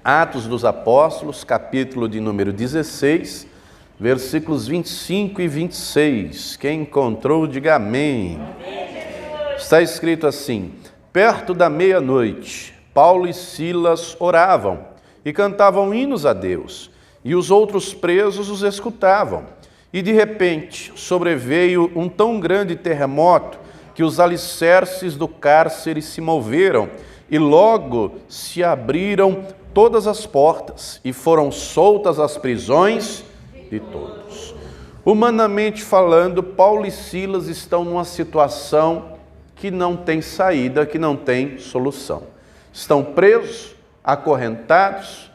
Atos dos Apóstolos, capítulo de número 16, versículos 25 e 26. Quem encontrou, diga amém. Está escrito assim: perto da meia-noite, Paulo e Silas oravam e cantavam hinos a Deus, e os outros presos os escutavam. E de repente sobreveio um tão grande terremoto que os alicerces do cárcere se moveram, e logo se abriram todas as portas, e foram soltas as prisões de todos. Humanamente falando, Paulo e Silas estão numa situação que não tem saída, que não tem solução. Estão presos, acorrentados,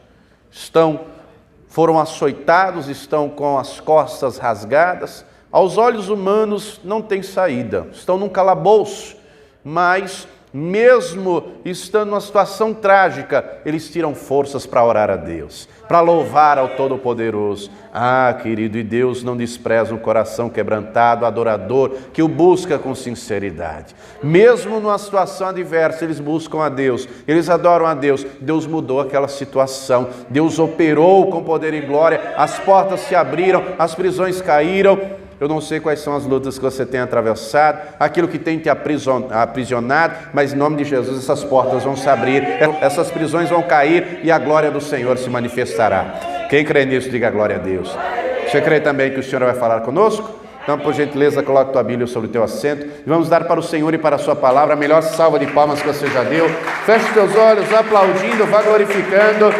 foram açoitados, estão com as costas rasgadas. Aos olhos humanos não tem saída, estão num calabouço, mas mesmo estando numa situação trágica, eles tiram forças para orar a Deus, para louvar ao Todo-Poderoso. Ah, querido, e Deus não despreza um coração quebrantado, adorador, que o busca com sinceridade. Mesmo numa situação adversa, eles buscam a Deus, eles adoram a Deus. Deus mudou aquela situação, Deus operou com poder e glória, as portas se abriram, as prisões caíram. Eu não sei quais são as lutas que você tem atravessado, aquilo que tem te aprisionado, mas em nome de Jesus essas portas vão se abrir, essas prisões vão cair e a glória do Senhor se manifestará. Quem crê nisso, diga glória a Deus. Você crê também que o Senhor vai falar conosco? Então, por gentileza, coloque tua Bíblia sobre o teu assento e vamos dar para o Senhor e para a sua palavra a melhor salva de palmas que você já deu. Feche os teus olhos, aplaudindo, vá glorificando.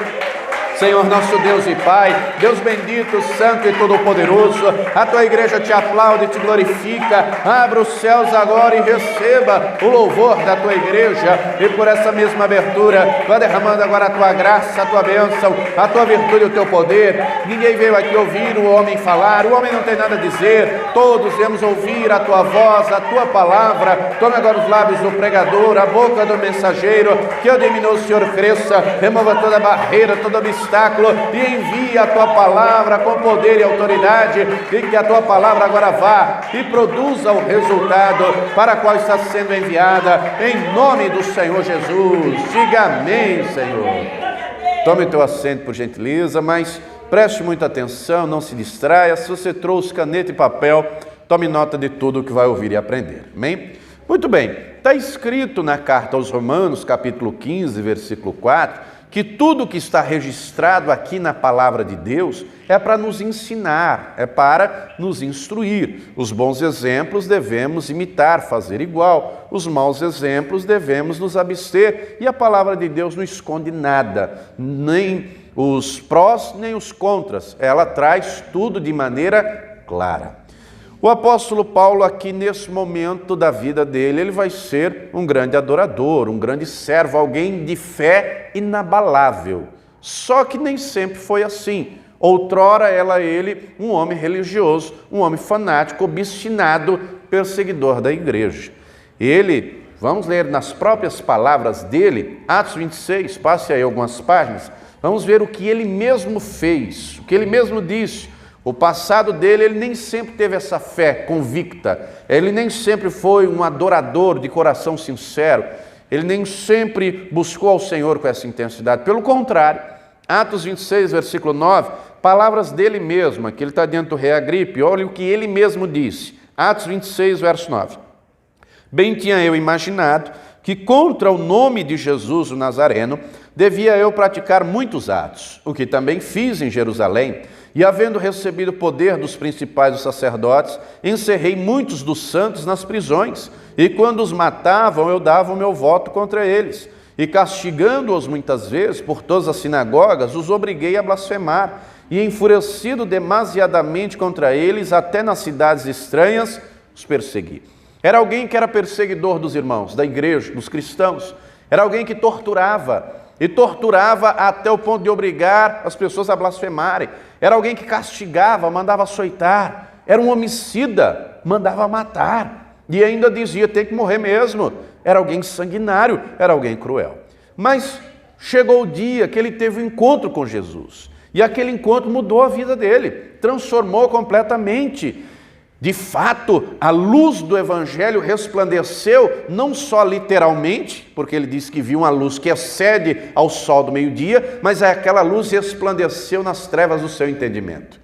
Senhor nosso Deus e Pai, Deus bendito, santo e todo-poderoso, a tua igreja te aplaude e te glorifica. Abra os céus agora e receba o louvor da tua igreja, e por essa mesma abertura, vá derramando agora a tua graça, a tua bênção, a tua virtude e o teu poder. Ninguém veio aqui ouvir o homem falar, o homem não tem nada a dizer, todos viemos ouvir a tua voz, a tua palavra. Tome agora os lábios do pregador, a boca do mensageiro, que eu diminua, o Senhor cresça, remova toda barreira, todo obstáculo, e envia a tua palavra com poder e autoridade, e que a tua palavra agora vá e produza o resultado para o qual está sendo enviada, em nome do Senhor Jesus. Diga amém, Senhor. Tome o teu assento, por gentileza, mas preste muita atenção, não se distraia. Se você trouxe caneta e papel, tome nota de tudo o que vai ouvir e aprender. Amém? Muito bem, está escrito na carta aos Romanos, capítulo 15, versículo 4, que tudo que está registrado aqui na palavra de Deus é para nos ensinar, é para nos instruir. Os bons exemplos devemos imitar, fazer igual. Os maus exemplos devemos nos abster. E a palavra de Deus não esconde nada, nem os prós, nem os contras. Ela traz tudo de maneira clara. O apóstolo Paulo aqui nesse momento da vida dele, ele vai ser um grande adorador, um grande servo, alguém de fé inabalável. Só que nem sempre foi assim. Outrora ele, um homem religioso, um homem fanático, obstinado, perseguidor da igreja. Ele, vamos ler nas próprias palavras dele, Atos 26, passe aí algumas páginas, vamos ver o que ele mesmo fez, o que ele mesmo disse. O passado dele, ele nem sempre teve essa fé convicta, ele nem sempre foi um adorador de coração sincero, ele nem sempre buscou ao Senhor com essa intensidade. Pelo contrário, Atos 26, versículo 9, palavras dele mesmo, aqui ele está diante do rei Agripe, olha o que ele mesmo disse. Atos 26, verso 9. Bem tinha eu imaginado que contra o nome de Jesus o Nazareno devia eu praticar muitos atos, o que também fiz em Jerusalém. E havendo recebido poder dos principais dos sacerdotes, encerrei muitos dos santos nas prisões, e quando os matavam, eu dava o meu voto contra eles. E castigando-os muitas vezes por todas as sinagogas, os obriguei a blasfemar, e enfurecido demasiadamente contra eles, até nas cidades estranhas, os persegui. Era alguém que era perseguidor dos irmãos, da igreja, dos cristãos. Era alguém que torturava, e torturava até o ponto de obrigar as pessoas a blasfemarem. Era alguém que castigava, mandava açoitar. Era um homicida, mandava matar. E ainda dizia, tem que morrer mesmo. Era alguém sanguinário, era alguém cruel. Mas chegou o dia que ele teve um encontro com Jesus. E aquele encontro mudou a vida dele, transformou completamente. De fato, a luz do Evangelho resplandeceu, não só literalmente, porque ele diz que viu uma luz que excede ao sol do meio-dia, mas aquela luz resplandeceu nas trevas do seu entendimento.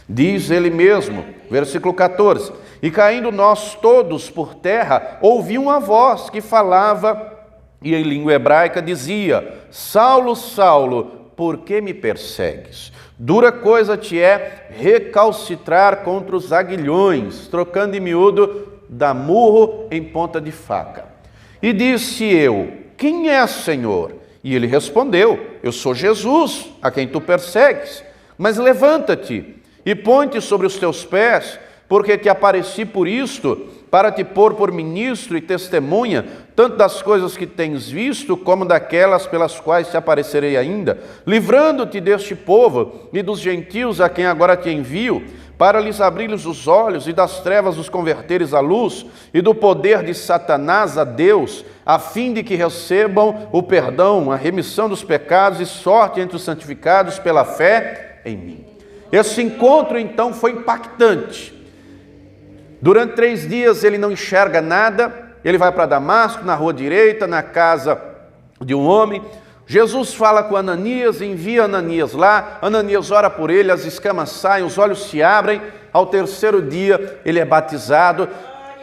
Diz ele mesmo, versículo 14: e caindo nós todos por terra, ouvi uma voz que falava, e em língua hebraica dizia: Saulo, Saulo, por que me persegues? Dura coisa te é recalcitrar contra os aguilhões, trocando em miúdo, dá murro em ponta de faca. E disse eu: quem és, Senhor? E ele respondeu: eu sou Jesus, a quem tu persegues. Mas levanta-te e põe-te sobre os teus pés, porque te apareci por isto, para te pôr por ministro e testemunha, tanto das coisas que tens visto, como daquelas pelas quais te aparecerei ainda, livrando-te deste povo e dos gentios a quem agora te envio, para lhes abrir-lhes os olhos e das trevas os converteres à luz, e do poder de Satanás a Deus, a fim de que recebam o perdão, a remissão dos pecados e sorte entre os santificados pela fé em mim. Esse encontro, então, foi impactante. Durante 3 dias ele não enxerga nada, ele vai para Damasco, na rua direita, na casa de um homem. Jesus fala com Ananias, envia Ananias lá, Ananias ora por ele, as escamas saem, os olhos se abrem. Ao 3º dia ele é batizado,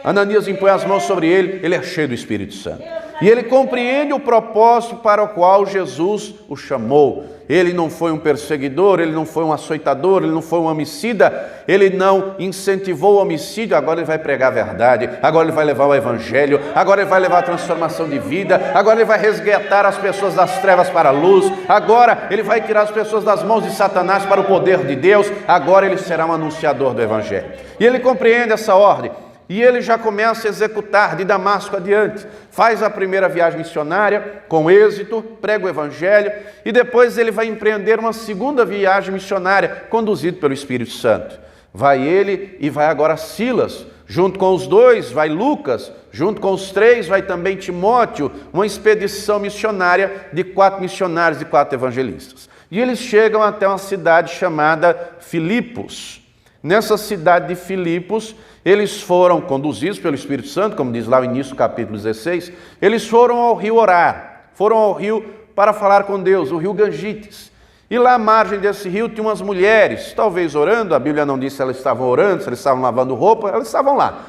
Ananias impõe as mãos sobre ele, ele é cheio do Espírito Santo. E ele compreende o propósito para o qual Jesus o chamou. Ele não foi um perseguidor, ele não foi um açoitador, ele não foi um homicida, ele não incentivou o homicídio. Agora ele vai pregar a verdade, agora ele vai levar o Evangelho, agora ele vai levar a transformação de vida, agora ele vai resgatar as pessoas das trevas para a luz, agora ele vai tirar as pessoas das mãos de Satanás para o poder de Deus, agora ele será um anunciador do Evangelho. E ele compreende essa ordem. E ele já começa a executar de Damasco adiante. Faz a primeira viagem missionária com êxito, prega o Evangelho, e depois ele vai empreender uma segunda viagem missionária, conduzido pelo Espírito Santo. Vai ele e vai agora Silas. Junto com os 2 vai Lucas, junto com os 3 vai também Timóteo, uma expedição missionária de 4 missionários e 4 evangelistas. E eles chegam até uma cidade chamada Filipos. Nessa cidade de Filipos, eles foram conduzidos pelo Espírito Santo, como diz lá no início do capítulo 16, eles foram ao rio orar, foram ao rio para falar com Deus, o rio Gangites. E lá à margem desse rio tinha umas mulheres, talvez orando, a Bíblia não diz se elas estavam orando, se elas estavam lavando roupa, elas estavam lá.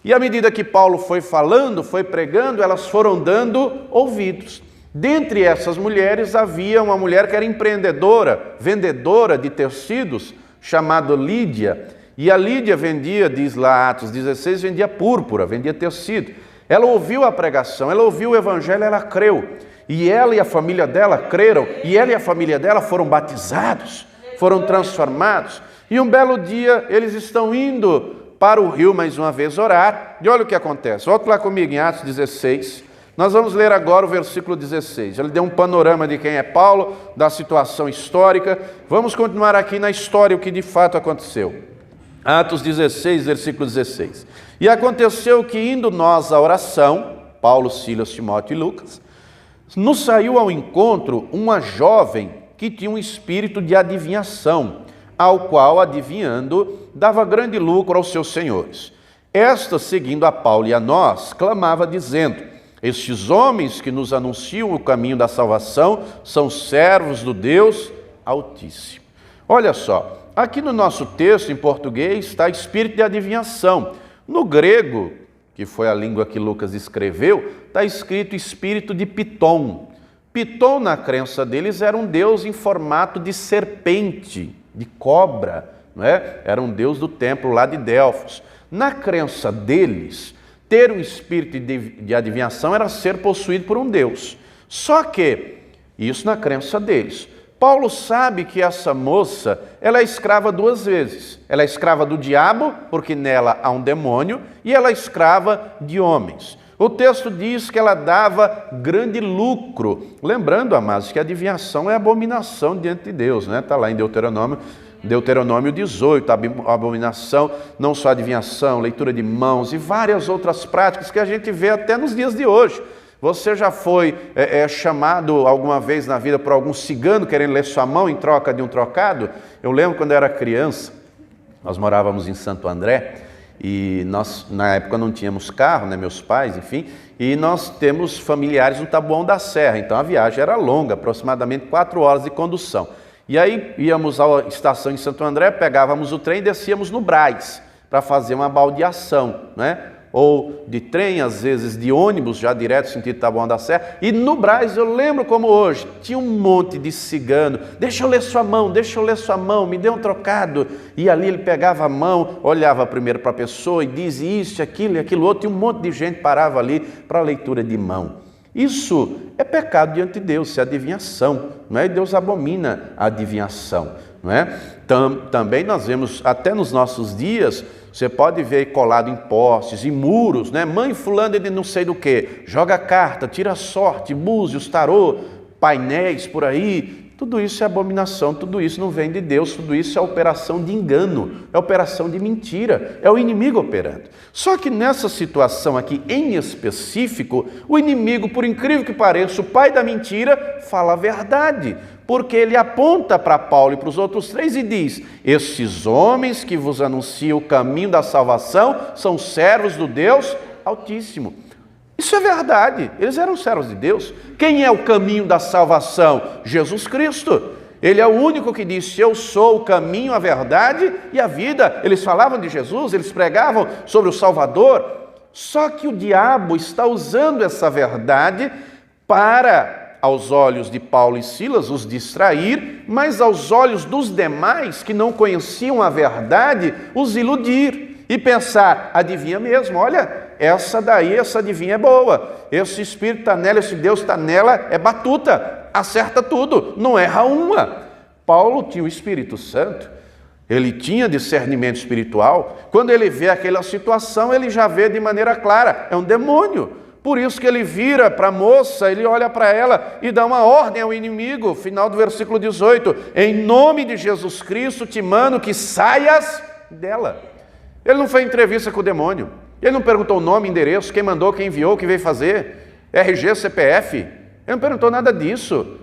E à medida que Paulo foi falando, foi pregando, elas foram dando ouvidos. Dentre essas mulheres havia uma mulher que era empreendedora, vendedora de tecidos, chamada Lídia. E a Lídia vendia, diz lá Atos 16, vendia púrpura, vendia tecido. Ela ouviu a pregação, ela ouviu o Evangelho, ela creu. E ela e a família dela creram, e ela e a família dela foram batizados, foram transformados. E um belo dia eles estão indo para o rio mais uma vez orar, e olha o que acontece. Volta lá comigo em Atos 16, nós vamos ler agora o versículo 16. Ele deu um panorama de quem é Paulo, da situação histórica. Vamos continuar aqui na história, o que de fato aconteceu. Atos 16, versículo 16. E aconteceu que, indo nós à oração, Paulo, Silas, Timóteo e Lucas, nos saiu ao encontro uma jovem que tinha um espírito de adivinhação, ao qual, adivinhando, dava grande lucro aos seus senhores. Esta, seguindo a Paulo e a nós, clamava dizendo: estes homens que nos anunciam o caminho da salvação são servos do Deus Altíssimo. Olha só. Aqui no nosso texto, em português, está espírito de adivinhação. No grego, que foi a língua que Lucas escreveu, está escrito espírito de Piton. Piton, na crença deles, era um deus em formato de serpente, de cobra, não é? Era um deus do templo lá de Delfos. Na crença deles, ter um espírito de adivinhação era ser possuído por um deus. Só que, isso na crença deles, Paulo sabe que essa moça, ela é escrava 2 vezes. Ela é escrava do diabo, porque nela há um demônio, e ela é escrava de homens. O texto diz que ela dava grande lucro. Lembrando, amados, que a adivinhação é abominação diante de Deus, né? Está lá em Deuteronômio 18, a abominação, não só adivinhação, leitura de mãos e várias outras práticas que a gente vê até nos dias de hoje. Você já foi chamado alguma vez na vida por algum cigano querendo ler sua mão em troca de um trocado? Eu lembro quando eu era criança, nós morávamos em Santo André, E nós, na época, não tínhamos carro, né, meus pais, enfim, e nós temos familiares no Taboão da Serra, então a viagem era longa, aproximadamente 4 horas de condução. E aí íamos à estação em Santo André, pegávamos o trem e descíamos no Brás para fazer uma baldeação, né? Ou de trem, às vezes de ônibus, já direto sentido Taboão da Serra. E no Brás, eu lembro como hoje, tinha um monte de cigano. Deixa eu ler sua mão, deixa eu ler sua mão, me dê um trocado. E ali ele pegava a mão, olhava primeiro para a pessoa e dizia isso, aquilo e aquilo outro. E um monte de gente parava ali para a leitura de mão. Isso é pecado diante de Deus, isso é adivinhação, não é? E Deus abomina a adivinhação, não é? Também nós vemos, até nos nossos dias, você pode ver colado em postes, em muros, né? Mãe fulana de não sei do que, joga carta, tira sorte, búzios, tarô, painéis por aí. Tudo isso é abominação, tudo isso não vem de Deus, tudo isso é operação de engano, é operação de mentira, é o inimigo operando. Só que nessa situação aqui em específico, o inimigo, por incrível que pareça, o pai da mentira, fala a verdade, porque ele aponta para Paulo e para os outros 3 e diz: esses homens que vos anunciam o caminho da salvação são servos do Deus Altíssimo. Isso é verdade, eles eram servos de Deus. Quem é o caminho da salvação? Jesus Cristo. Ele é o único que disse: eu sou o caminho, a verdade e a vida. Eles falavam de Jesus, eles pregavam sobre o Salvador. Só que o diabo está usando essa verdade para, aos olhos de Paulo e Silas, os distrair, mas aos olhos dos demais que não conheciam a verdade, os iludir e pensar: adivinha mesmo, olha, essa adivinha é boa, esse espírito está nela, esse Deus está nela, é batuta, acerta tudo, não erra uma. Paulo tinha o Espírito Santo, ele tinha discernimento espiritual. Quando ele vê aquela situação, ele já vê de maneira clara, é um demônio. Por isso que ele vira para a moça, ele olha para ela e dá uma ordem ao inimigo, final do versículo 18, em nome de Jesus Cristo te mando que saias dela. Ele não fez entrevista com o demônio, ele não perguntou o nome, endereço, quem mandou, quem enviou, o que veio fazer, RG, CPF, ele não perguntou nada disso.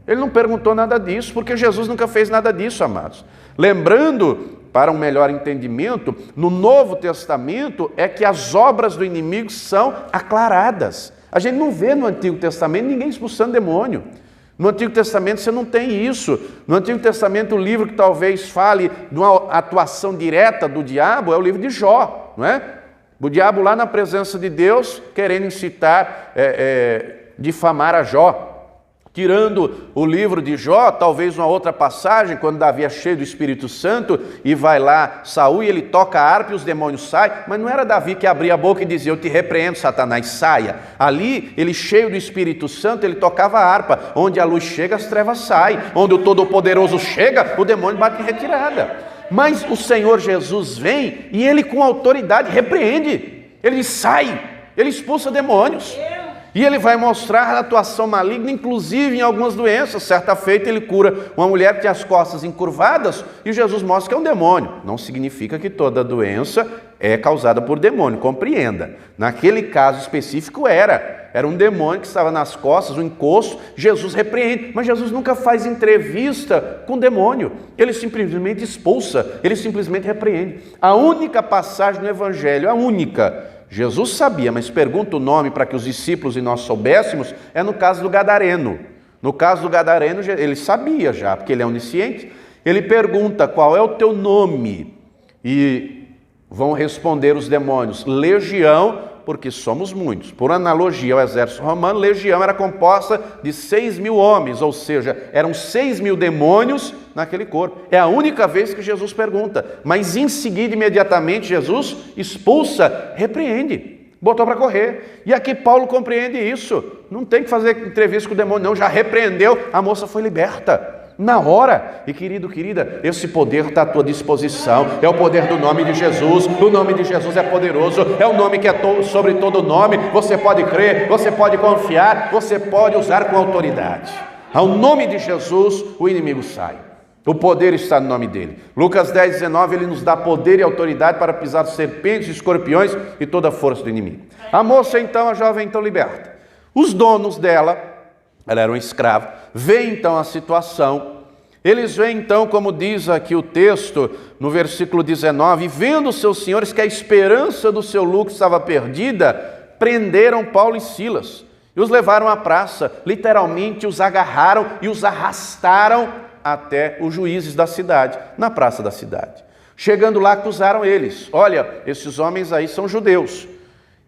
Ele não perguntou nada disso, porque Jesus nunca fez nada disso, amados. Lembrando, para um melhor entendimento, no Novo Testamento é que as obras do inimigo são aclaradas. A gente não vê no Antigo Testamento ninguém expulsando demônio. No Antigo Testamento você não tem isso. No Antigo Testamento o livro que talvez fale de uma atuação direta do diabo é o livro de Jó, não é? O diabo lá na presença de Deus, querendo incitar, difamar a Jó. Tirando o livro de Jó, talvez uma outra passagem, quando Davi é cheio do Espírito Santo e vai lá Saul e ele toca a harpa e os demônios saem, mas não era Davi que abria a boca e dizia: eu te repreendo, Satanás, saia. Ali, ele cheio do Espírito Santo, ele tocava a harpa, onde a luz chega, as trevas saem, onde o Todo-Poderoso chega, o demônio bate em retirada. Mas o Senhor Jesus vem e ele com autoridade repreende, ele diz: sai, ele expulsa demônios. E ele vai mostrar a atuação maligna, inclusive em algumas doenças. Certa feita ele cura uma mulher que tinha as costas encurvadas e Jesus mostra que é um demônio. Não significa que toda doença é causada por demônio, compreenda. Naquele caso específico era um demônio que estava nas costas, um encosto. Jesus repreende, mas Jesus nunca faz entrevista com o demônio. Ele simplesmente expulsa, ele simplesmente repreende. A única passagem no Evangelho, a única, Jesus sabia, mas pergunta o nome para que os discípulos e nós soubéssemos, é no caso do Gadareno. No caso do Gadareno, ele sabia já, porque ele é onisciente. Ele pergunta: qual é o teu nome? E vão responder os demônios: Legião, porque somos muitos. Por analogia ao exército romano, legião era composta de 6.000 homens, ou seja, eram 6.000 demônios naquele corpo. É a única vez que Jesus pergunta, mas em seguida, imediatamente, Jesus expulsa, repreende, botou para correr. E aqui Paulo compreende isso. Não tem que fazer entrevista com o demônio, não, já repreendeu, a moça foi liberta na hora. E querido, querida, esse poder está à tua disposição, é o poder do nome de Jesus. O nome de Jesus é poderoso, é o nome que é sobre todo nome. Você pode crer, você pode confiar, você pode usar com autoridade. Ao nome de Jesus o inimigo sai, o poder está no nome dele. Lucas 10:19, ele nos dá poder e autoridade para pisar serpentes, escorpiões e toda a força do inimigo. A moça então, a jovem então liberta. Os donos dela, ela era um escravo, vê então a situação Eles veem então, como diz aqui o texto, no versículo 19, vendo os seus senhores que a esperança do seu lucro estava perdida, prenderam Paulo e Silas e os levaram à praça, literalmente os agarraram e os arrastaram até os juízes da cidade, na praça da cidade. Chegando lá, acusaram eles: olha, esses homens aí são judeus.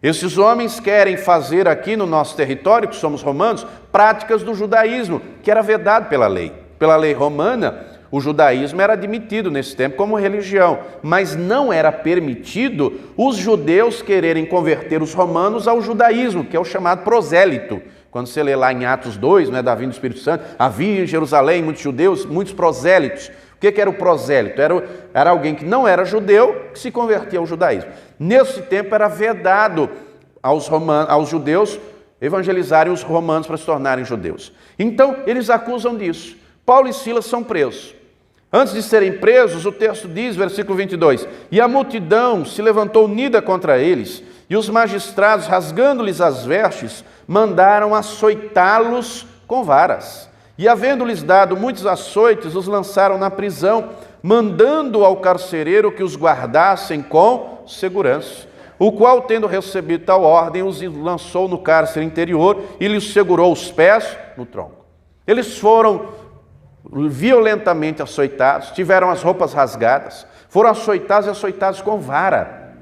Esses homens querem fazer aqui no nosso território, que somos romanos, práticas do judaísmo, que era vedado pela lei. Pela lei romana, o judaísmo era admitido nesse tempo como religião, mas não era permitido os judeus quererem converter os romanos ao judaísmo, que é o chamado prosélito. Quando você lê lá em Atos 2, da vinda do Espírito Santo, havia em Jerusalém muitos judeus, muitos prosélitos. O que era o prosélito? Era alguém que não era judeu, que se convertia ao judaísmo. Nesse tempo era vedado aos judeus evangelizarem os romanos para se tornarem judeus. Então, eles acusam disso. Paulo e Silas são presos. Antes de serem presos, o texto diz, versículo 22, e a multidão se levantou unida contra eles, e os magistrados, rasgando-lhes as vestes, mandaram açoitá-los com varas. E, havendo-lhes dado muitos açoites, os lançaram na prisão, mandando ao carcereiro que os guardassem com segurança, o qual, tendo recebido tal ordem, os lançou no cárcere interior e lhes segurou os pés no tronco. Eles foram violentamente açoitados, tiveram as roupas rasgadas, foram açoitados e açoitados com vara.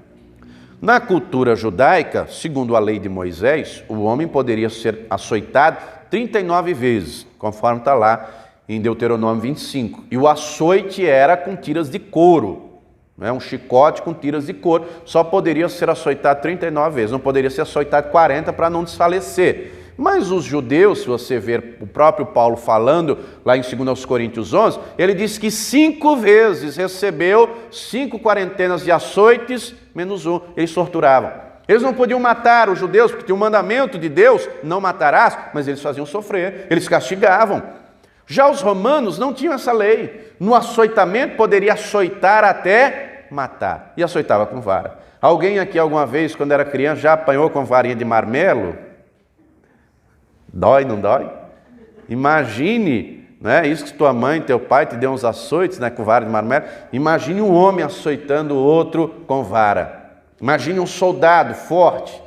Na cultura judaica, segundo a lei de Moisés, o homem poderia ser açoitado 39 vezes, conforme está lá em Deuteronômio 25. E o açoite era com tiras de couro, um chicote com tiras de couro. Só poderia ser açoitado 39 vezes, não poderia ser açoitado 40 para não desfalecer. Mas os judeus, se você ver o próprio Paulo falando lá em 2 Coríntios 11, ele diz que 5 vezes recebeu 5 quarentenas de açoites, menos um. Eles torturavam. Eles não podiam matar os judeus, porque tinha um mandamento de Deus, não matarás, mas eles faziam sofrer, eles castigavam. Já os romanos não tinham essa lei. No açoitamento poderia açoitar até matar, e açoitava com vara. Alguém aqui alguma vez, quando era criança, já apanhou com varinha de marmelo? Dói, não dói? Imagine, isso que tua mãe, teu pai te deu uns açoites, com vara de marmelo. Imagine um homem açoitando o outro com vara. Imagine um soldado forte.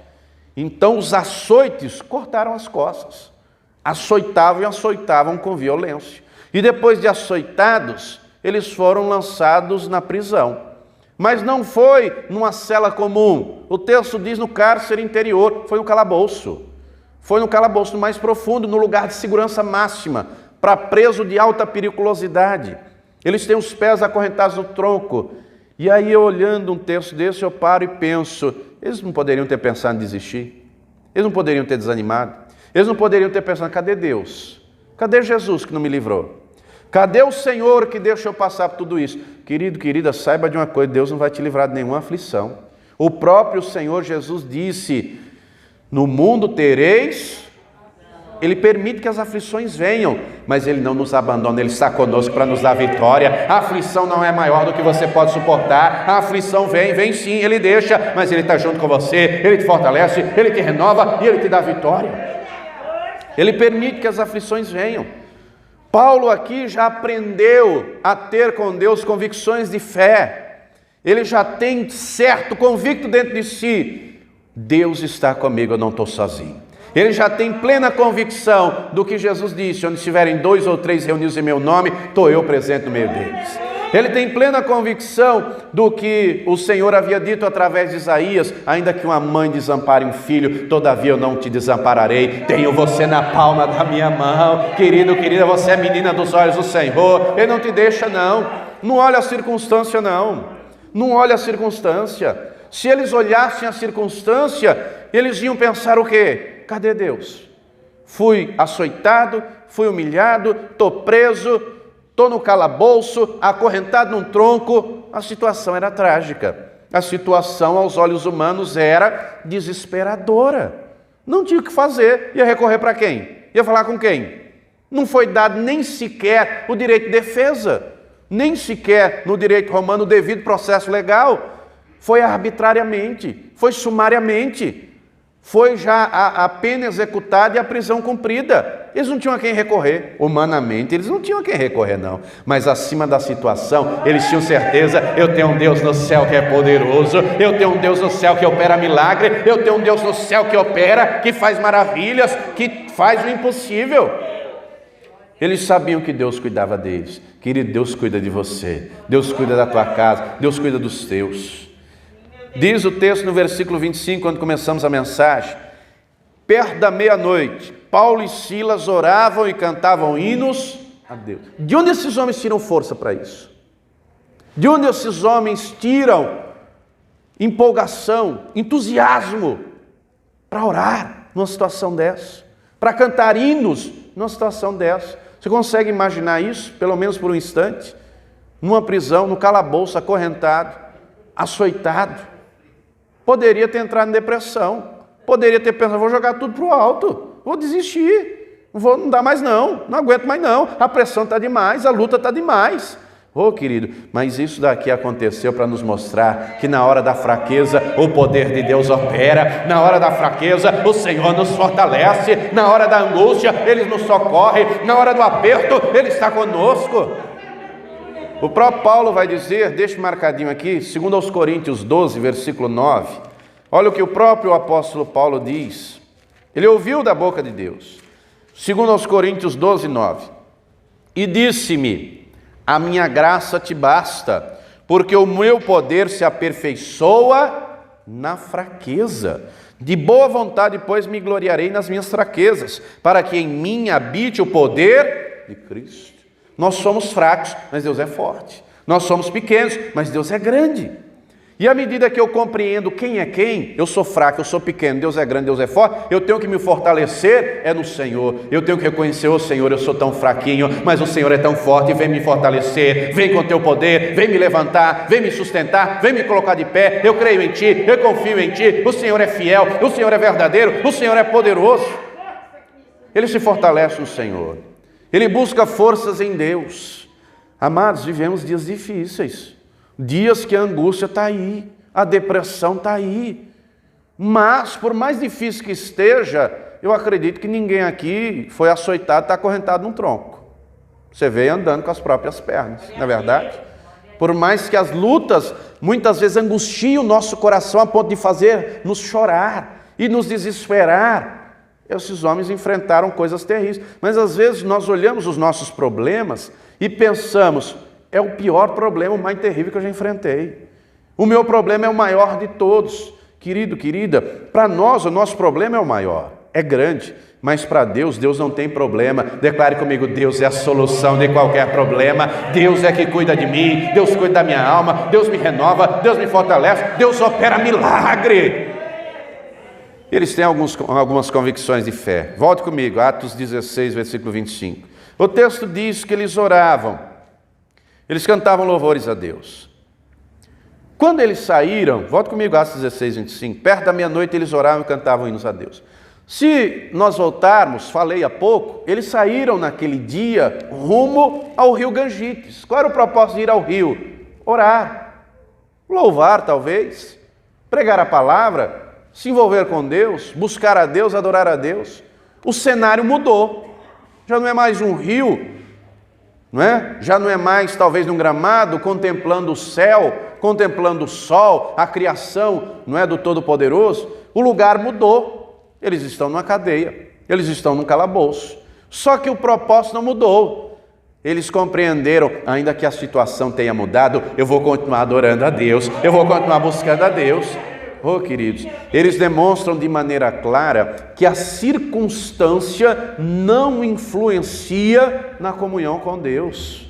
Então os açoites cortaram as costas. Açoitavam e açoitavam com violência. E depois de açoitados, eles foram lançados na prisão. Mas não foi numa cela comum. O texto diz no cárcere interior, foi no calabouço. Foi no calabouço mais profundo, no lugar de segurança máxima, para preso de alta periculosidade. Eles têm os pés acorrentados no tronco. E aí, eu olhando um texto desse, eu paro e penso, eles não poderiam ter pensado em desistir? Eles não poderiam ter desanimado? Eles não poderiam ter pensado, cadê Deus? Cadê Jesus que não me livrou? Cadê o Senhor que deixa eu passar por tudo isso? Querido, querida, saiba de uma coisa, Deus não vai te livrar de nenhuma aflição. O próprio Senhor Jesus disse, no mundo tereis... Ele permite que as aflições venham, mas Ele não nos abandona, Ele está conosco para nos dar vitória. A aflição não é maior do que você pode suportar. A aflição vem sim, Ele deixa, mas Ele está junto com você, Ele te fortalece, Ele te renova e Ele te dá vitória. Ele permite que as aflições venham. Paulo aqui já aprendeu a ter com Deus convicções de fé. Ele já tem certo, convicto dentro de si, Deus está comigo, eu não estou sozinho. Ele já tem plena convicção do que Jesus disse, onde estiverem 2 ou 3 reunidos em meu nome, estou eu presente no meio deles. Ele tem plena convicção do que o Senhor havia dito através de Isaías, ainda que uma mãe desampare um filho, todavia eu não te desampararei, tenho você na palma da minha mão. Querido, querida, você é menina dos olhos do Senhor, Ele não te deixa não olha a circunstância não olha a circunstância. Se eles olhassem a circunstância, eles iam pensar o quê? Cadê Deus? Fui açoitado, fui humilhado, estou preso, estou no calabouço, acorrentado num tronco. A situação era trágica. A situação aos olhos humanos era desesperadora. Não tinha o que fazer. Ia recorrer para quem? Ia falar com quem? Não foi dado nem sequer o direito de defesa, nem sequer no direito romano o devido processo legal. Foi arbitrariamente, foi sumariamente. Foi já a pena executada e a prisão cumprida. Eles não tinham a quem recorrer. Humanamente, eles não tinham a quem recorrer, não. Mas acima da situação, eles tinham certeza: eu tenho um Deus no céu que é poderoso, eu tenho um Deus no céu que opera milagre, eu tenho um Deus no céu que opera, que faz maravilhas, que faz o impossível. Eles sabiam que Deus cuidava deles. Querido, Deus cuida de você, Deus cuida da tua casa, Deus cuida dos teus. Diz o texto no versículo 25, quando começamos a mensagem: perto da meia-noite, Paulo e Silas oravam e cantavam hinos a Deus. De onde esses homens tiram força para isso? De onde esses homens tiram empolgação, entusiasmo para orar numa situação dessa? Para cantar hinos numa situação dessa? Você consegue imaginar isso, pelo menos por um instante? Numa prisão, no calabouço, acorrentado, açoitado. Poderia ter entrado em depressão, poderia ter pensado: vou jogar tudo para o alto, vou desistir, não dá mais não aguento mais não, a pressão está demais, a luta está demais. Querido, mas isso daqui aconteceu para nos mostrar que na hora da fraqueza o poder de Deus opera, na hora da fraqueza o Senhor nos fortalece, na hora da angústia Ele nos socorre, na hora do aperto Ele está conosco. O próprio Paulo vai dizer, deixa marcadinho aqui, 2 Coríntios 12, versículo 9. Olha o que o próprio apóstolo Paulo diz. Ele ouviu da boca de Deus. 2 Coríntios 12, 9. E disse-me: a minha graça te basta, porque o meu poder se aperfeiçoa na fraqueza. De boa vontade, pois, me gloriarei nas minhas fraquezas, para que em mim habite o poder de Cristo. Nós somos fracos, mas Deus é forte. Nós somos pequenos, mas Deus é grande. E à medida que eu compreendo quem é quem, eu sou fraco, eu sou pequeno, Deus é grande, Deus é forte, eu tenho que me fortalecer no Senhor. Eu tenho que reconhecer: ô Senhor, eu sou tão fraquinho, mas o Senhor é tão forte, vem me fortalecer, vem com teu poder, vem me levantar, vem me sustentar, vem me colocar de pé. Eu creio em Ti, eu confio em Ti, o Senhor é fiel, o Senhor é verdadeiro, o Senhor é poderoso. Ele se fortalece no Senhor. Ele busca forças em Deus. Amados, vivemos dias difíceis, dias que a angústia está aí, a depressão está aí. Mas, por mais difícil que esteja, eu acredito que ninguém aqui foi açoitado, está acorrentado num tronco. Você veio andando com as próprias pernas, não é verdade? Por mais que as lutas muitas vezes angustiem o nosso coração a ponto de fazer nos chorar e nos desesperar, esses homens enfrentaram coisas terríveis. Mas às vezes nós olhamos os nossos problemas e pensamos: é o pior problema, o mais terrível que eu já enfrentei. O meu problema é o maior de todos. Querido, querida, para nós o nosso problema é o maior, é grande. Mas para Deus, Deus não tem problema. Declare comigo: Deus é a solução de qualquer problema. Deus é que cuida de mim, Deus cuida da minha alma, Deus me renova, Deus me fortalece, Deus opera milagre. Eles têm algumas convicções de fé. Volte comigo, Atos 16, versículo 25. O texto diz que eles oravam, eles cantavam louvores a Deus. Quando eles saíram, volte comigo, Atos 16, 25. Perto da meia-noite eles oravam e cantavam hinos a Deus. Se nós voltarmos, falei há pouco, eles saíram naquele dia rumo ao rio Gangites. Qual era o propósito de ir ao rio? Orar, louvar talvez, pregar a palavra, se envolver com Deus, buscar a Deus, adorar a Deus. O cenário mudou. Já não é mais um rio, não é? Já não é mais talvez num gramado, contemplando o céu, contemplando o sol, a criação, não é, do Todo-Poderoso. O lugar mudou. Eles estão numa cadeia, eles estão num calabouço. Só que o propósito não mudou. Eles compreenderam: ainda que a situação tenha mudado, eu vou continuar adorando a Deus, eu vou continuar buscando a Deus. Queridos, eles demonstram de maneira clara que a circunstância não influencia na comunhão com Deus.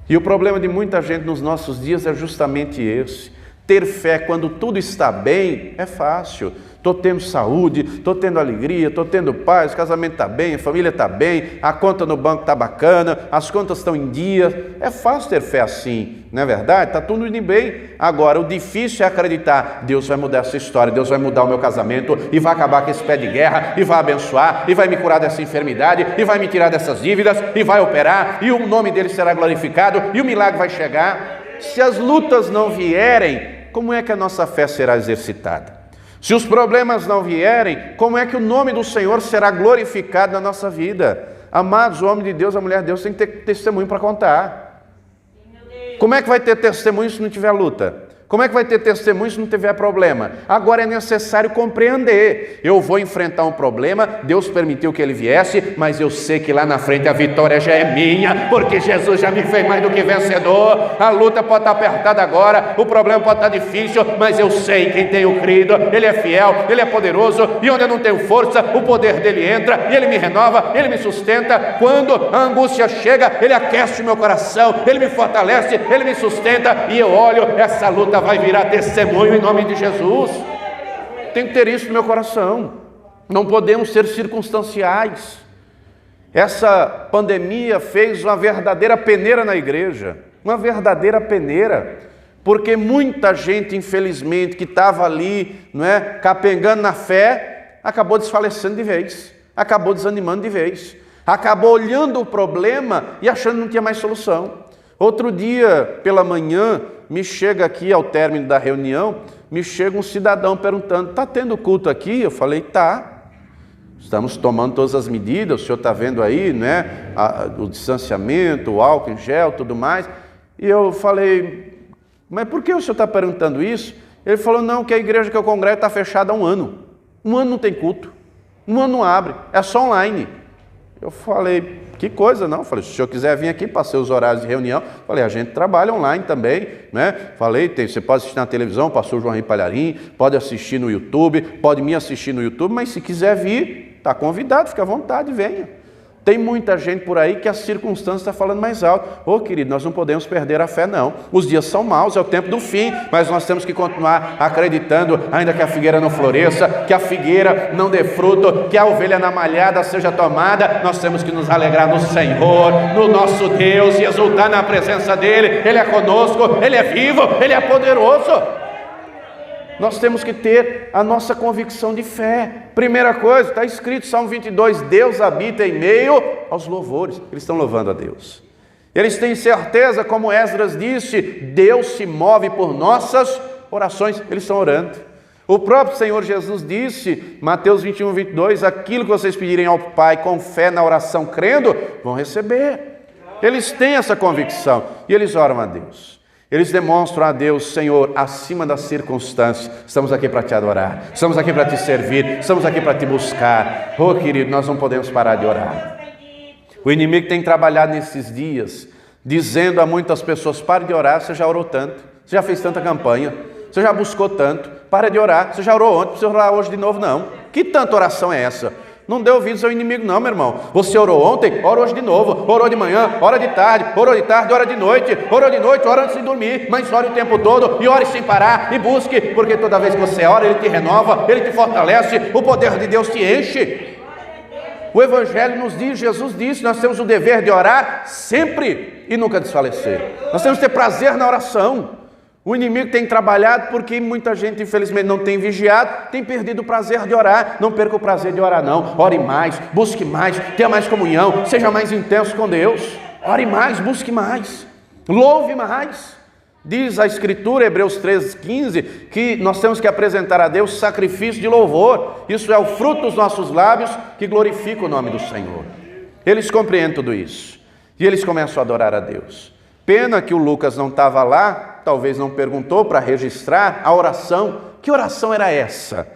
E o problema de muita gente nos nossos dias é justamente esse. Ter fé quando tudo está bem é fácil. Estou tendo saúde, estou tendo alegria, estou tendo paz, o casamento está bem, a família está bem, a conta no banco está bacana, as contas estão em dia. É fácil ter fé assim, não é verdade? Está tudo indo bem. Agora, o difícil é acreditar: Deus vai mudar essa história, Deus vai mudar o meu casamento e vai acabar com esse pé de guerra e vai abençoar e vai me curar dessa enfermidade e vai me tirar dessas dívidas e vai operar e o nome dele será glorificado e o milagre vai chegar. Se as lutas não vierem, como é que a nossa fé será exercitada? Se os problemas não vierem, como é que o nome do Senhor será glorificado na nossa vida? Amados, o homem de Deus, a mulher de Deus tem que ter testemunho para contar. Como é que vai ter testemunho se não tiver luta? Como é que vai ter testemunho se não tiver problema? Agora é necessário compreender. Eu vou enfrentar um problema, Deus permitiu que ele viesse, mas eu sei que lá na frente a vitória já é minha, porque Jesus já me fez mais do que vencedor. A luta pode estar apertada agora, o problema pode estar difícil, mas eu sei quem tenho crido, Ele é fiel, Ele é poderoso, e onde eu não tenho força, o poder dEle entra, e Ele me renova, Ele me sustenta. Quando a angústia chega, Ele aquece o meu coração, Ele me fortalece, Ele me sustenta, e eu olho, essa luta vai virar testemunho em nome de Jesus. Tem que ter isso no meu coração. Não podemos ser circunstanciais. Essa pandemia fez uma verdadeira peneira na igreja, uma verdadeira peneira, porque muita gente, infelizmente, que estava ali, não é, capengando na fé, acabou desfalecendo de vez, acabou desanimando de vez, acabou olhando o problema e achando que não tinha mais solução. Outro dia, pela manhã, me chega aqui ao término da reunião, me chega um cidadão perguntando, está tendo culto aqui? Eu falei, tá. Estamos tomando todas as medidas, o senhor está vendo aí, né? O distanciamento, o álcool em gel, tudo mais. E eu falei, mas por que o senhor está perguntando isso? Ele falou, não, que a igreja que eu congrego está fechada há um ano. Um ano não tem culto. Um ano não abre, é só online. Eu falei, que coisa, não? Falei, se o senhor quiser vir aqui, passei os horários de reunião. Falei, a gente trabalha online também, né? Falei, você pode assistir na televisão, o pastor João Henrique Palharim, pode assistir no YouTube, pode me assistir no YouTube, mas se quiser vir, está convidado, fica à vontade, venha. Tem muita gente por aí que a circunstância está falando mais alto. Ô querido, nós não podemos perder a fé não. Os dias são maus, é o tempo do fim, mas nós temos que continuar acreditando, ainda que a figueira não floresça, que a figueira não dê fruto, que a ovelha na malhada seja tomada. Nós temos que nos alegrar no Senhor, no nosso Deus, e exultar na presença dEle. Ele é conosco, Ele é vivo, Ele é poderoso. Nós temos que ter a nossa convicção de fé. Primeira coisa, está escrito, Salmo 22, Deus habita em meio aos louvores. Eles estão louvando a Deus. Eles têm certeza, como Esdras disse, Deus se move por nossas orações. Eles estão orando. O próprio Senhor Jesus disse, Mateus 21, 22, aquilo que vocês pedirem ao Pai com fé na oração, crendo, vão receber. Eles têm essa convicção e eles oram a Deus. Eles demonstram a Deus, Senhor, acima das circunstâncias, estamos aqui para te adorar, estamos aqui para te servir, estamos aqui para te buscar. Oh, querido, nós não podemos parar de orar. O inimigo tem trabalhado nesses dias, dizendo a muitas pessoas, pare de orar, você já orou tanto, você já fez tanta campanha, você já buscou tanto, para de orar, você já orou ontem, precisa orar hoje de novo, não. Que tanta oração é essa? Não dê ouvidos ao inimigo não, meu irmão. Você orou ontem, ora hoje de novo. Orou de manhã, ora de tarde, ora de noite. Orou de noite, ora antes de dormir. Mas ore o tempo todo e ore sem parar e busque. Porque toda vez que você ora, Ele te renova, Ele te fortalece, o poder de Deus te enche. O Evangelho nos diz, Jesus disse, nós temos o dever de orar sempre e nunca desfalecer. Nós temos que ter prazer na oração. O inimigo tem trabalhado porque muita gente, infelizmente, não tem vigiado, tem perdido o prazer de orar. Não perca o prazer de orar, não. Ore mais, busque mais, tenha mais comunhão, seja mais intenso com Deus. Ore mais, busque mais, louve mais. Diz a Escritura, Hebreus 13:15, que nós temos que apresentar a Deus sacrifício de louvor. Isso é o fruto dos nossos lábios que glorifica o nome do Senhor. Eles compreendem tudo isso e eles começam a adorar a Deus. Pena que o Lucas não estava lá, talvez não perguntou para registrar a oração. Que oração era essa?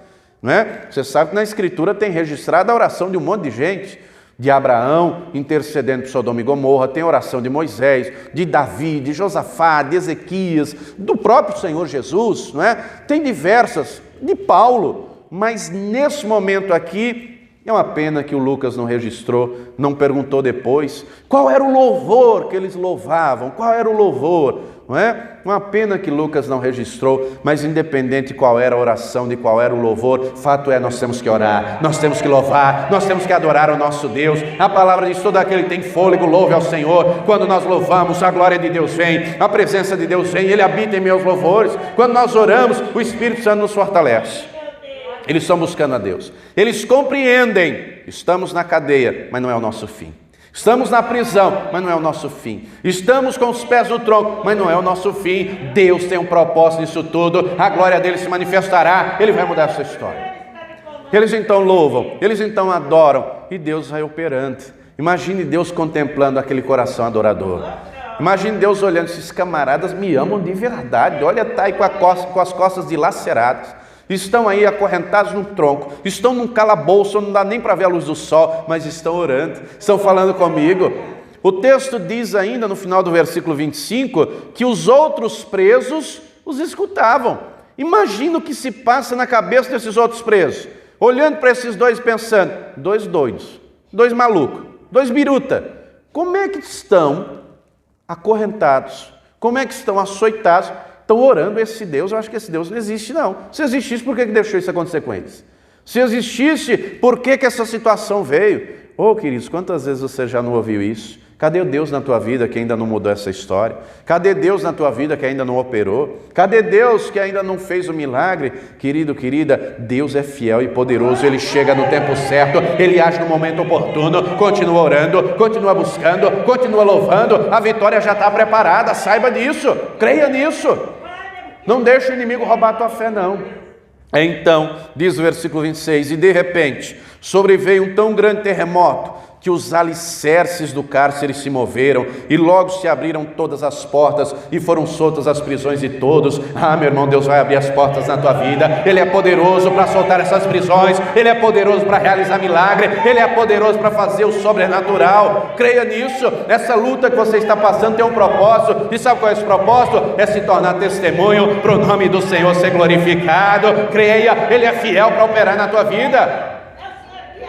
Não é? Você sabe que na Escritura tem registrado a oração de um monte de gente. De Abraão intercedendo por Sodoma e Gomorra, tem a oração de Moisés, de Davi, de Josafá, de Ezequias, do próprio Senhor Jesus, não é? Tem diversas, de Paulo, mas nesse momento aqui, é uma pena que o Lucas não registrou, não perguntou depois qual era o louvor que eles louvavam, qual era o louvor, não é? Uma pena que Lucas não registrou, mas independente de qual era a oração, de qual era o louvor, fato é, nós temos que orar, nós temos que louvar, nós temos que adorar o nosso Deus. A palavra diz, todo aquele que tem fôlego, louve ao Senhor. Quando nós louvamos, a glória de Deus vem, a presença de Deus vem, Ele habita em meus louvores. Quando nós oramos, o Espírito Santo nos fortalece. Eles estão buscando a Deus. Eles compreendem, estamos na cadeia, mas não é o nosso fim. Estamos na prisão, mas não é o nosso fim. Estamos com os pés no tronco, mas não é o nosso fim. Deus tem um propósito nisso tudo. A glória dele se manifestará. Ele vai mudar essa história. Eles então louvam, eles então adoram e Deus vai operando. Imagine Deus contemplando aquele coração adorador. Imagine Deus olhando, esses camaradas me amam de verdade. Olha, está aí com as costas dilaceradas. Estão aí acorrentados no tronco, estão num calabouço, não dá nem para ver a luz do sol, mas estão orando, estão falando comigo. O texto diz ainda no final do versículo 25 que os outros presos os escutavam. Imagina o que se passa na cabeça desses outros presos, olhando para esses dois pensando, dois doidos, dois malucos, dois biruta. Como é que estão acorrentados? Como é que estão açoitados? Estão orando esse Deus. Eu acho que esse Deus não existe, não. Se existisse, por que deixou isso acontecer com eles? Se existisse, por que essa situação veio? Oh, queridos, quantas vezes você já não ouviu isso? Cadê o Deus na tua vida que ainda não mudou essa história? Cadê Deus na tua vida que ainda não operou? Cadê Deus que ainda não fez o milagre? Querido, querida, Deus é fiel e poderoso, Ele chega no tempo certo, Ele age no momento oportuno, continua orando, continua buscando, continua louvando, a vitória já está preparada, saiba disso, creia nisso. Não deixe o inimigo roubar a tua fé, não. Então, diz o versículo 26, e de repente sobreveio um tão grande terremoto que os alicerces do cárcere se moveram e logo se abriram todas as portas e foram soltas as prisões de todos. Ah, meu irmão, Deus vai abrir as portas na tua vida. Ele é poderoso para soltar essas prisões, Ele é poderoso para realizar milagre, Ele é poderoso para fazer o sobrenatural. Creia nisso. Essa luta que você está passando tem um propósito, e sabe qual é esse propósito? É se tornar testemunho para o nome do Senhor ser glorificado. Creia, Ele é fiel para operar na tua vida.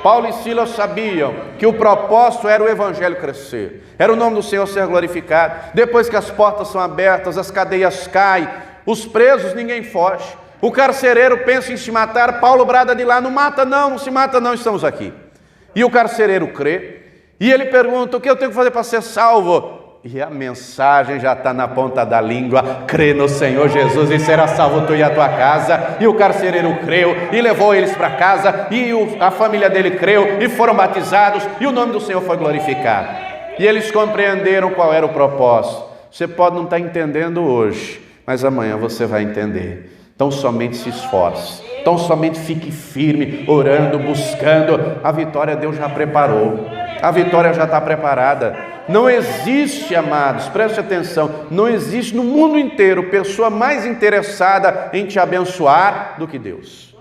Paulo e Silas sabiam que o propósito era o evangelho crescer, era o nome do Senhor ser glorificado. Depois que as portas são abertas, as cadeias caem, os presos, ninguém foge. O carcereiro pensa em se matar, Paulo brada de lá, não mata não, não se mata não, estamos aqui. E o carcereiro crê, e ele pergunta, o que eu tenho que fazer para ser salvo? E a mensagem já está na ponta da língua, crê no Senhor Jesus e será salvo tu e a tua casa. E o carcereiro creu e levou eles para casa, e a família dele creu e foram batizados, e o nome do Senhor foi glorificado. E eles compreenderam qual era o propósito. Você pode não estar entendendo hoje, mas amanhã você vai entender. Então somente se esforce, então somente fique firme, orando, buscando. A vitória Deus já preparou, a vitória já está preparada. Não existe, amados, preste atenção, não existe no mundo inteiro pessoa mais interessada em te abençoar do que Deus.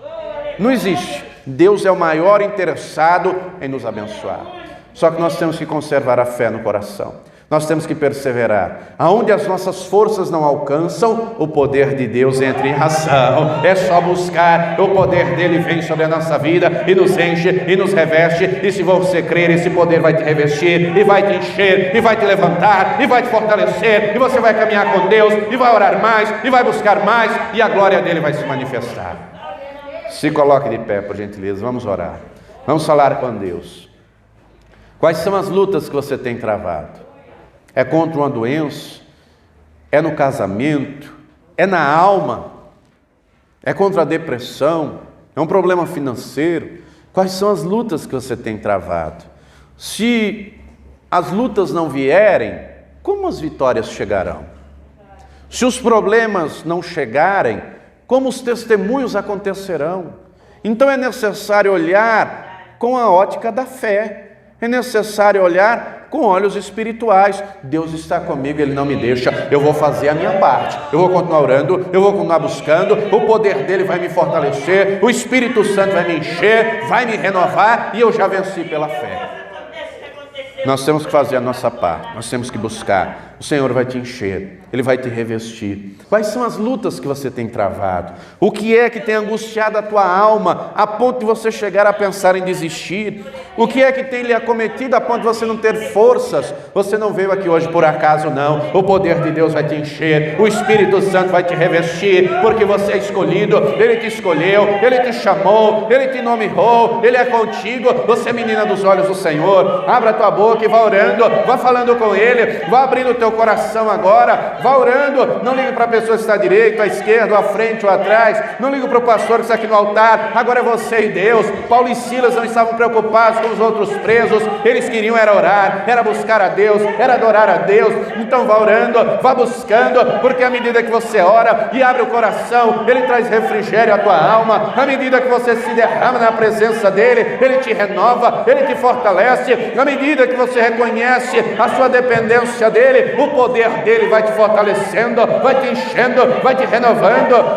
Não existe. Deus é o maior interessado em nos abençoar. Só que nós temos que conservar a fé no coração. Nós temos que perseverar. Aonde as nossas forças não alcançam, o poder de Deus entra em ação. É só buscar, o poder dele vem sobre a nossa vida e nos enche e nos reveste. E se você crer, esse poder vai te revestir e vai te encher e vai te levantar e vai te fortalecer, e você vai caminhar com Deus e vai orar mais e vai buscar mais, e a glória dele vai se manifestar. Se coloque de pé, por gentileza, vamos orar. Vamos falar com Deus. Quais são as lutas que você tem travado? É contra uma doença? É no casamento? É na alma? É contra a depressão? É um problema financeiro? Quais são as lutas que você tem travado? Se as lutas não vierem, como as vitórias chegarão? Se os problemas não chegarem, como os testemunhos acontecerão? Então é necessário olhar com a ótica da fé. É necessário olhar com olhos espirituais. Deus está comigo, Ele não me deixa. Eu vou fazer a minha parte. Eu vou continuar orando, eu vou continuar buscando. O poder dEle vai me fortalecer. O Espírito Santo vai me encher, vai me renovar, e eu já venci pela fé. Nós temos que fazer a nossa parte. Nós temos que buscar. O Senhor vai te encher, Ele vai te revestir. Quais são as lutas que você tem travado? O que é que tem angustiado a tua alma a ponto de você chegar a pensar em desistir? O que é que tem lhe acometido a ponto de você não ter forças? Você não veio aqui hoje por acaso, não. O poder de Deus vai te encher, o Espírito Santo vai te revestir, porque você é escolhido, Ele te escolheu, Ele te chamou, Ele te nomeou, Ele é contigo. Você é menina dos olhos do Senhor. Abra a tua boca e vá orando, vá falando com Ele, vá abrindo o teu teu coração agora, vá orando, não ligue para a pessoa que está à direita, à esquerda, à frente ou atrás, não ligue para o pastor que está aqui no altar, agora é você e Deus. Paulo e Silas não estavam preocupados com os outros presos, eles queriam era orar, era buscar a Deus, era adorar a Deus. Então vá orando, vá buscando, porque à medida que você ora e abre o coração, Ele traz refrigério à tua alma. À medida que você se derrama na presença dEle, Ele te renova, Ele te fortalece. À medida que você reconhece a sua dependência dEle, o poder dEle vai te fortalecendo, vai te enchendo, vai te renovando.